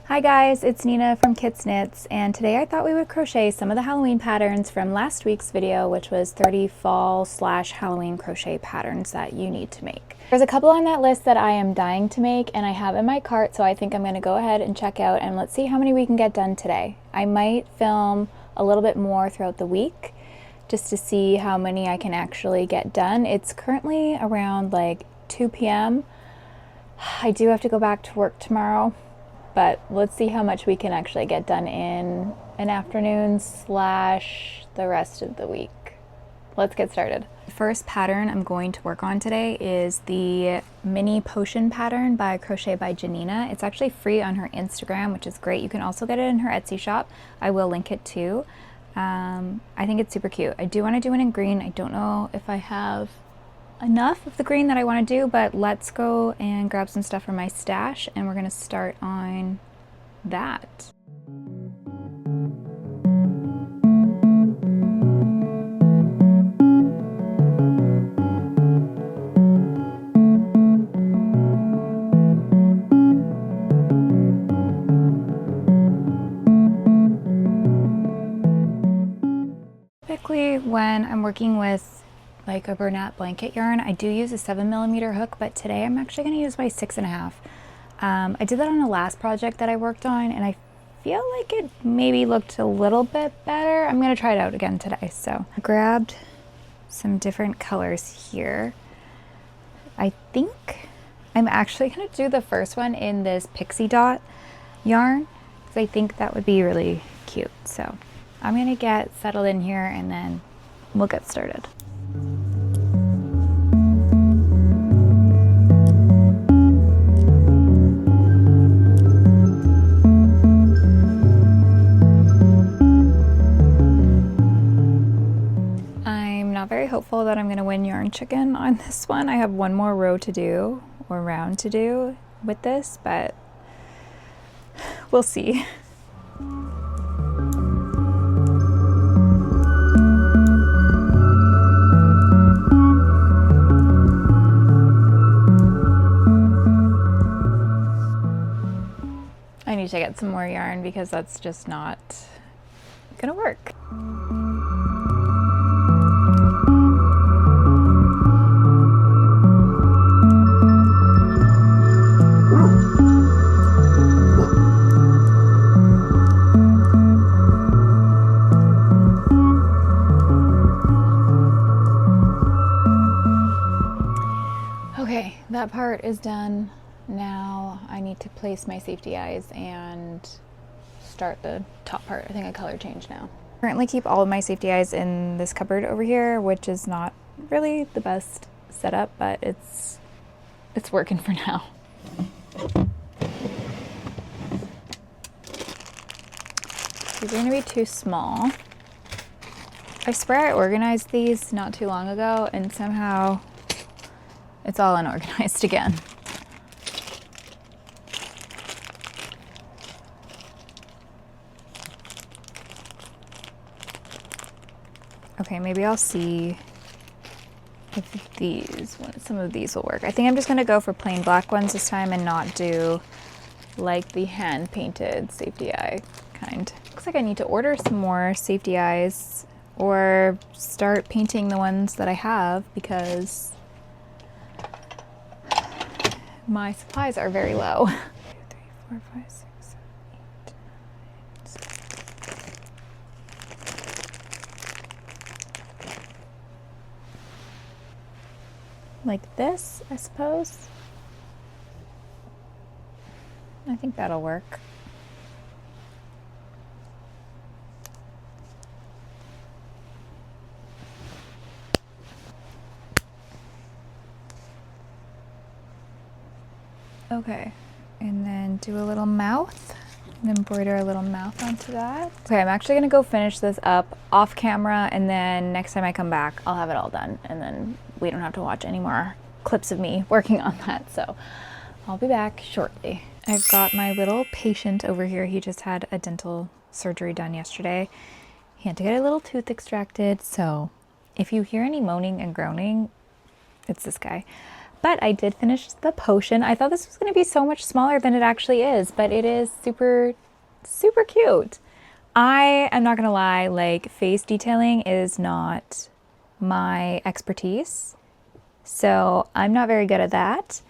Hi guys, it's Nina from Kits Knits, and today I thought we would crochet some of the Halloween patterns from last week's video, which was 30 fall/Halloween crochet patterns that you need to make. There's a couple on that list that I am dying to make and I have in my cart, so I think I'm going to go ahead and check out and let's see how many we can get done today. I might film a little bit more throughout the week just to see how many I can actually get done. It's currently around like 2 p.m. I do have to go back to work tomorrow, but let's see how much we can actually get done in an afternoon / the rest of the week. Let's get started. The first pattern I'm going to work on today is the mini potion pattern by Crochet by Janina. It's actually free on her Instagram, which is great. You can also get it in her Etsy shop. I will link it too. I think it's super cute. I do want to do it in green. I don't know if I have enough of the green that I want to do, but let's go and grab some stuff from my stash and we're going to start on that. Typically when I'm working with like a Bernat blanket yarn, I do use a 7mm hook, but today I'm actually going to use my 6.5. I did that on the last project that I worked on and I feel like it maybe looked a little bit better. I'm going to try it out again today. So I grabbed some different colors here. I think I'm actually going to do the first one in this pixie dot yarn because I think that would be really cute. So I'm going to get settled in here and then we'll get started. I'm not very hopeful that I'm going to win yarn chicken on this one. I have one more row to do or round to do with this, but we'll see. I need to get some more yarn because that's just not gonna work. Okay, that part is done. Now I need to place my safety eyes and start the top part. I think I color change now. Currently keep all of my safety eyes in this cupboard over here, which is not really the best setup, but it's working for now. These are gonna be too small. I swear I organized these not too long ago and somehow it's all unorganized again. Okay, maybe I'll see if some of these will work. I think I'm just gonna go for plain black ones this time and not do like the hand painted safety eye kind. Looks like I need to order some more safety eyes or start painting the ones that I have because my supplies are very low. 2, 3, 4, 5, 6, 7, 8, 9, 10. Like this, I suppose. I think that'll work. Okay, and then do a little mouth and embroider a little mouth onto that. Okay, I'm actually gonna go finish this up off camera and then next time I come back, I'll have it all done and then we don't have to watch any more clips of me working on that. So I'll be back shortly. I've got my little patient over here. He just had a dental surgery done yesterday. He had to get a little tooth extracted. So if you hear any moaning and groaning, it's this guy. But I did finish the potion. I thought this was going to be so much smaller than it actually is, but it is super, super cute. I am not going to lie, like face detailing is not my expertise. So I'm not very good at that.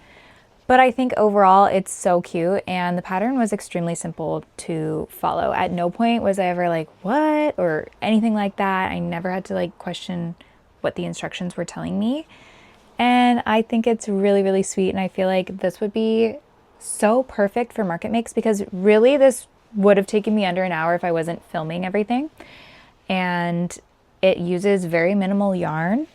But I think overall it's so cute, and the pattern was extremely simple to follow. At no point was I ever like, what? Or anything like that. I never had to like question what the instructions were telling me. And I think it's really, really sweet. And I feel like this would be so perfect for market makes, because really this would have taken me under an hour if I wasn't filming everything. And it uses very minimal yarn.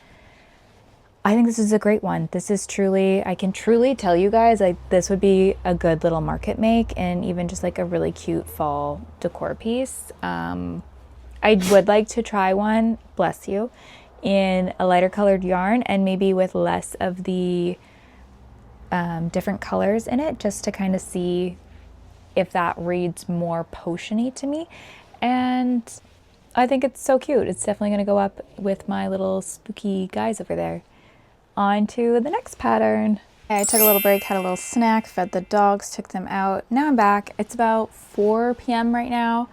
I think this is a great one. This is truly, I can truly tell you guys, like this would be a good little market make, and even just like a really cute fall decor piece. I would like to try one, bless you, in a lighter colored yarn and maybe with less of the different colors in it, just to kind of see if that reads more potion-y to me. And I think it's so cute. It's definitely going to go up with my little spooky guys over there. On to the next pattern. I took a little break, had a little snack, fed the dogs, took them out. Now I'm back. It's about 4 p.m. right now.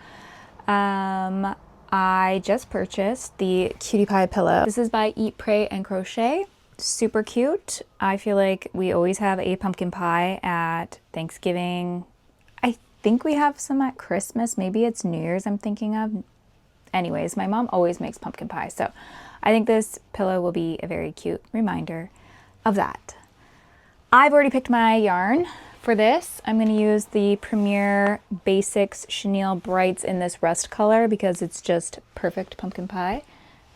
I just purchased the Cutie Pie pillow. This is by Eat, Pray, and Crochet. Super cute. I feel like we always have a pumpkin pie at Thanksgiving. I think we have some at Christmas. Maybe it's New Year's I'm thinking of. Anyways, my mom always makes pumpkin pie, so I think this pillow will be a very cute reminder of that. I've already picked my yarn for this. I'm going to use the Premier Basics Chenille Brights in this rust color because it's just perfect pumpkin pie.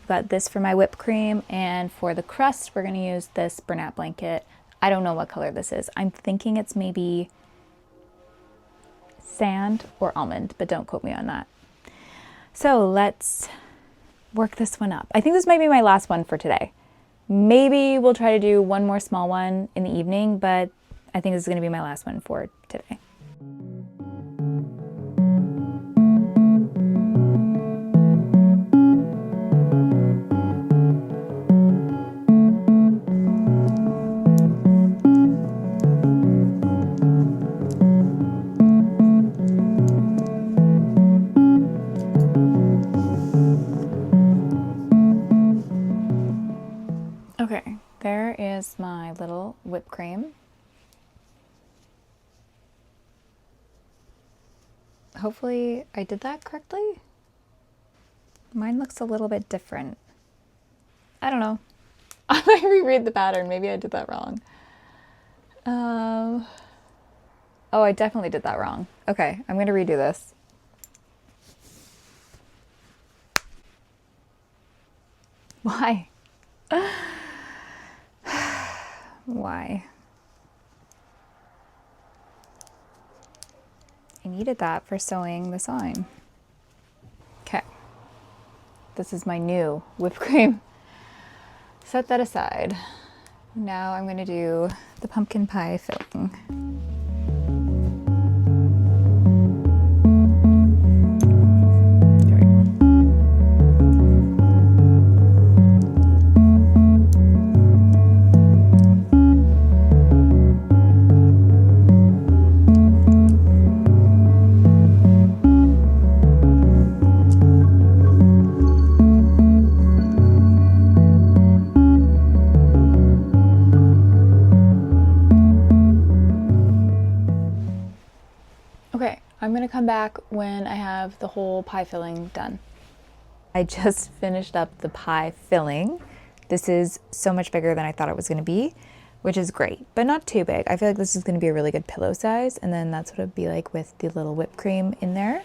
I've got this for my whipped cream, and for the crust we're going to use this Bernat blanket. I don't know what color this is. I'm thinking it's maybe sand or almond, but don't quote me on that. So let's work this one up. I think this might be my last one for today. Maybe we'll try to do one more small one in the evening, but I think this is going to be my last one for today. Okay, there is my little whipped cream. Hopefully I did that correctly. Mine looks a little bit different. I don't know. I might reread the pattern. Maybe I did that wrong. Oh, I definitely did that wrong. Okay, I'm going to redo this. Why? Why? I needed that for sewing the sign. Okay. This is my new whipped cream. Set that aside. Now I'm going to do the pumpkin pie filling. I'm gonna come back when I have the whole pie filling done. I just finished up the pie filling. This is so much bigger than I thought it was gonna be, which is great, but not too big. I feel like this is gonna be a really good pillow size, and then that's what it'd be like with the little whipped cream in there.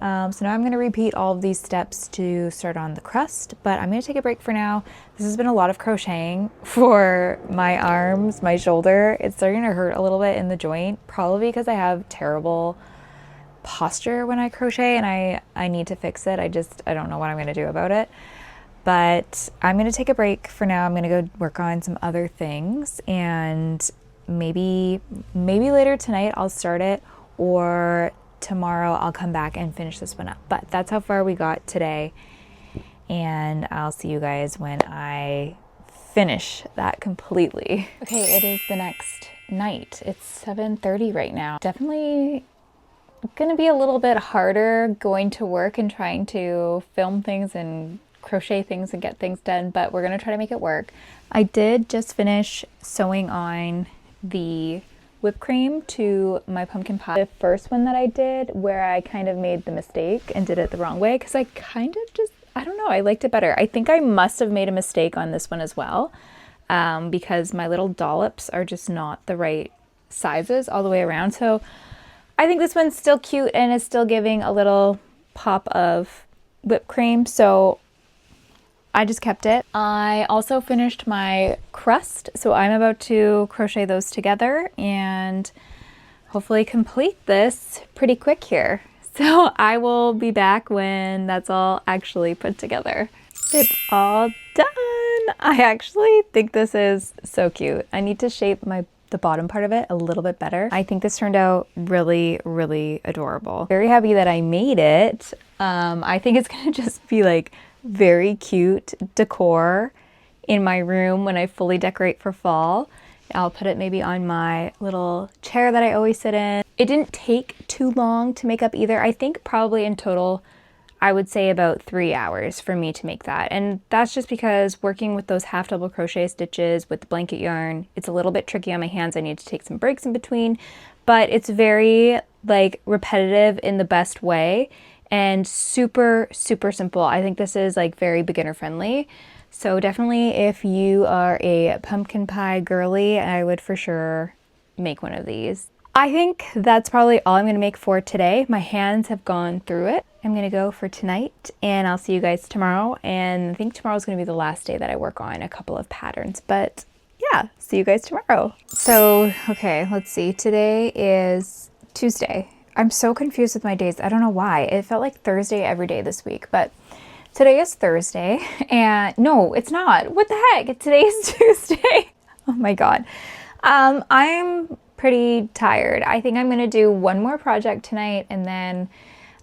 So now I'm gonna repeat all of these steps to start on the crust, but I'm gonna take a break for now. This has been a lot of crocheting for my arms, my shoulder. It's starting to hurt a little bit in the joint, probably because I have terrible posture when I crochet, and I need to fix it. I don't know what I'm going to do about it, but I'm going to take a break for now. I'm going to go work on some other things, and maybe later tonight I'll start it, or tomorrow I'll come back and finish this one up. But that's how far we got today, and I'll see you guys when I finish that completely. Okay, it is the next night. It's 7:30 right now. Definitely gonna be a little bit harder going to work and trying to film things and crochet things and get things done, but we're gonna try to make it work. I did just finish sewing on the whipped cream to my pumpkin pie. The first one that I did, where I kind of made the mistake and did it the wrong way, because I kind of just, I don't know, I liked it better. I think I must have made a mistake on this one as well, because my little dollops are just not the right sizes all the way around. So I think this one's still cute and is still giving a little pop of whipped cream, so I just kept it. I also finished my crust, so I'm about to crochet those together and hopefully complete this pretty quick here. So I will be back when that's all actually put together. It's all done. I actually think this is so cute. I need to shape the bottom part of it a little bit better. I think this turned out really, really adorable. Very happy that I made it. I think it's gonna just be like very cute decor in my room when I fully decorate for fall. I'll put it maybe on my little chair that I always sit in. It didn't take too long to make up either. I think probably in total, I would say about 3 hours for me to make that. And that's just because working with those half double crochet stitches with the blanket yarn, it's a little bit tricky on my hands. I need to take some breaks in between, but it's very like repetitive in the best way and super, super simple. I think this is like very beginner friendly. So definitely if you are a pumpkin pie girly, I would for sure make one of these. I think that's probably all I'm gonna make for today. My hands have gone through it. I'm gonna go for tonight and I'll see you guys tomorrow. And I think tomorrow's gonna be the last day that I work on a couple of patterns, but yeah, see you guys tomorrow. So, okay, let's see. Today is Tuesday. I'm so confused with my days. I don't know why. It felt like Thursday every day this week, but today is Thursday and no, it's not. What the heck? Today is Tuesday. Oh my God. I'm pretty tired. I think I'm going to do one more project tonight and then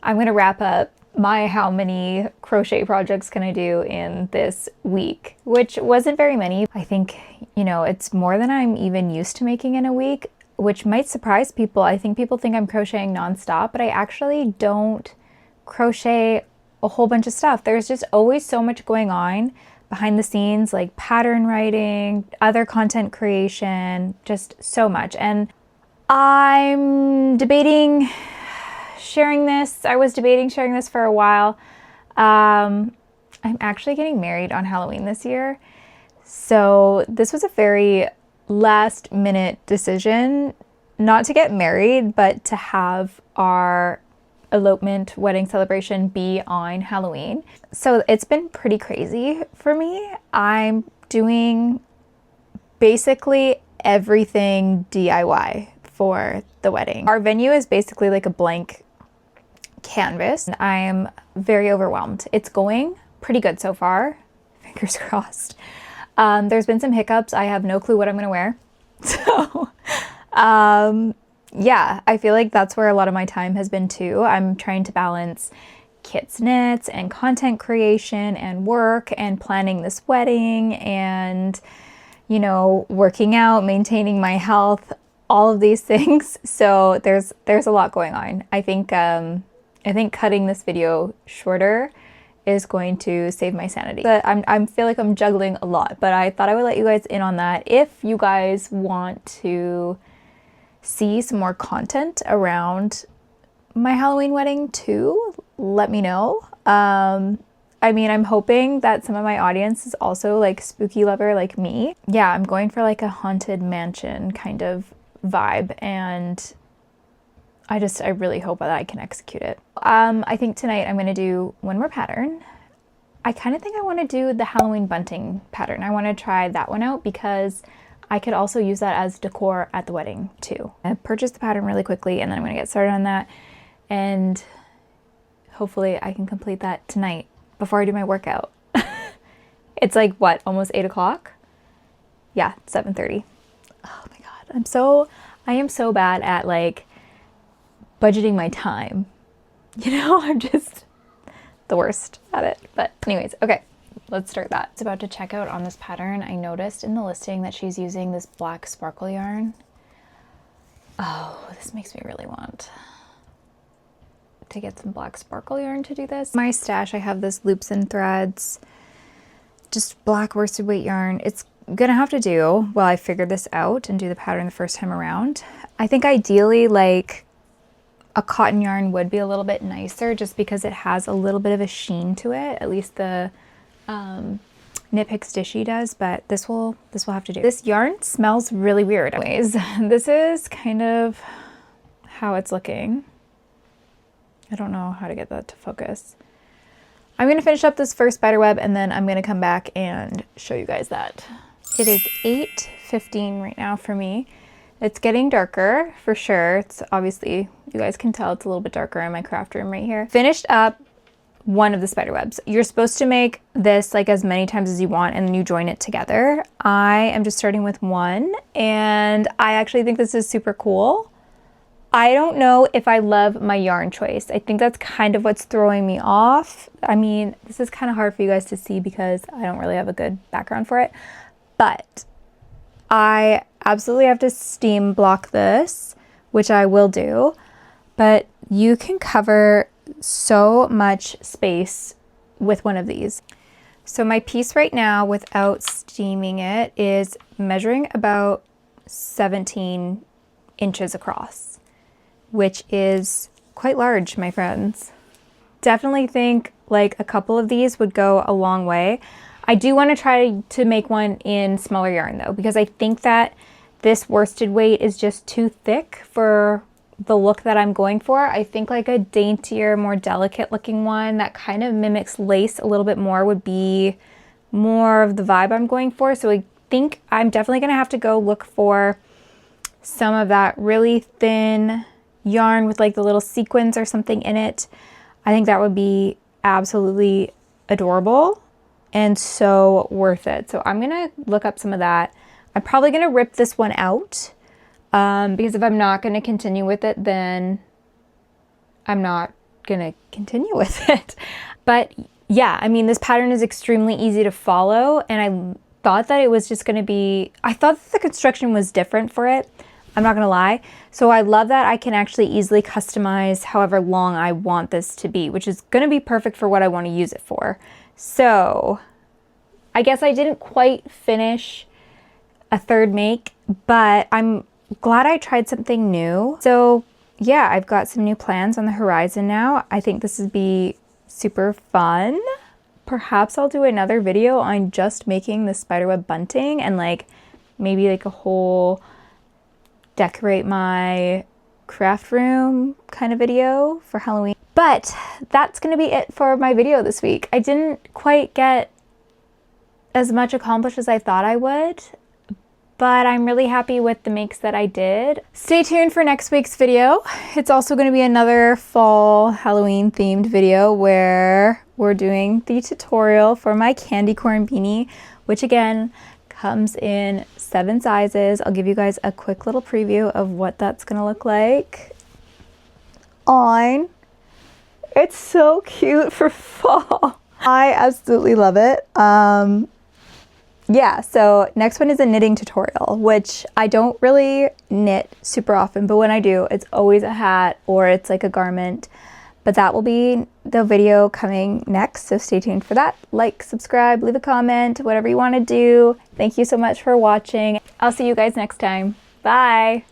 I'm going to wrap up my how many crochet projects can I do in this week, which wasn't very many. I think, you know, it's more than I'm even used to making in a week, which might surprise people. I think people think I'm crocheting nonstop, but I actually don't crochet a whole bunch of stuff. There's just always so much going on behind the scenes, like pattern writing, other content creation, just so much. And I'm debating sharing this. I was debating sharing this for a while. I'm actually getting married on Halloween this year. So this was a very last minute decision, not to get married, but to have our elopement wedding celebration be on Halloween. So it's been pretty crazy for me. I'm doing basically everything DIY for the wedding. Our venue is basically like a blank canvas. I am very overwhelmed. It's going pretty good so far. Fingers crossed. There's been some hiccups. I have no clue what I'm gonna wear. So, yeah, I feel like that's where a lot of my time has been too. I'm trying to balance kits knits and content creation and work and planning this wedding and, you know, working out, maintaining my health, all of these things. So there's a lot going on. I think cutting this video shorter is going to save my sanity. But I feel like I'm juggling a lot, but I thought I would let you guys in on that. If you guys want to see some more content around my Halloween wedding too, let me know. I mean, I'm hoping that some of my audience is also like spooky lover like me. Yeah, I'm going for like a haunted mansion kind of vibe, and I really hope that I can execute it. I think tonight I'm gonna do one more pattern. I kind of think I want to do the Halloween bunting pattern. I want to try that one out because I could also use that as decor at the wedding too. I purchased the pattern really quickly and then I'm gonna get started on that, and hopefully I can complete that tonight before I do my workout. It's like what, almost 8 o'clock? Yeah, 7:30. Oh my God, I am so bad at like budgeting my time. You know, I'm just the worst at it. But anyways, okay, let's start that. It's about to check out on this pattern. I noticed in the listing that she's using this black sparkle yarn. Oh, this makes me really want to get some black sparkle yarn to do this. My stash, I have this loops and threads, just black worsted weight yarn. It's gonna have to do while I figure this out and do the pattern the first time around. I think ideally like a cotton yarn would be a little bit nicer just because it has a little bit of a sheen to it. At least the Knit Picks Dishy does, but this will have to do. This yarn smells really weird. Anyways, this is kind of how it's looking. I don't know how to get that to focus. I'm gonna finish up this first spider web and then I'm gonna come back and show you guys that. It is 8:15 right now for me. It's getting darker for sure. It's obviously, you guys can tell it's a little bit darker in my craft room right here. Finished up one of the spider webs. You're supposed to make this like as many times as you want and then you join it together. I am just starting with one and I actually think this is super cool. I don't know if I love my yarn choice. I think that's kind of what's throwing me off. I mean, this is kind of hard for you guys to see because I don't really have a good background for it, but I absolutely have to steam block this, which I will do, but you can cover so much space with one of these. So my piece right now without steaming it is measuring about 17 inches across, which is quite large, my friends. Definitely think like a couple of these would go a long way. I do want to try to make one in smaller yarn though, because I think that this worsted weight is just too thick for the look that I'm going for. I think like a daintier, more delicate looking one that kind of mimics lace a little bit more would be more of the vibe I'm going for. So I think I'm definitely gonna have to go look for some of that really thin yarn with like the little sequins or something in it. I think that would be absolutely adorable and so worth it. So I'm gonna look up some of that. I'm probably gonna rip this one out because if I'm not gonna continue with it, then I'm not gonna continue with it. But yeah, I mean, this pattern is extremely easy to follow and I thought that it was just gonna be, I thought that the construction was different for it. I'm not gonna lie. So I love that I can actually easily customize however long I want this to be, which is gonna be perfect for what I wanna use it for. So I guess I didn't quite finish a third make, but I'm glad I tried something new. So yeah, I've got some new plans on the horizon now. I think this would be super fun. Perhaps I'll do another video on just making the spiderweb bunting and like maybe like a whole decorate my craft room kind of video for Halloween. But that's gonna be it for my video this week. I didn't quite get as much accomplished as I thought I would, but I'm really happy with the makes that I did. Stay tuned for next week's video. It's also gonna be another fall Halloween themed video where we're doing the tutorial for my candy corn beanie, which again, comes in 7 sizes. I'll give you guys a quick little preview of what that's gonna look like on. It's so cute for fall. I absolutely love it. Yeah, so next one is a knitting tutorial, which I don't really knit super often, but when I do, it's always a hat or it's like a garment. But that will be the video coming next, so stay tuned for that. Like, subscribe, leave a comment, whatever you want to do. Thank you so much for watching. I'll see you guys next time. Bye!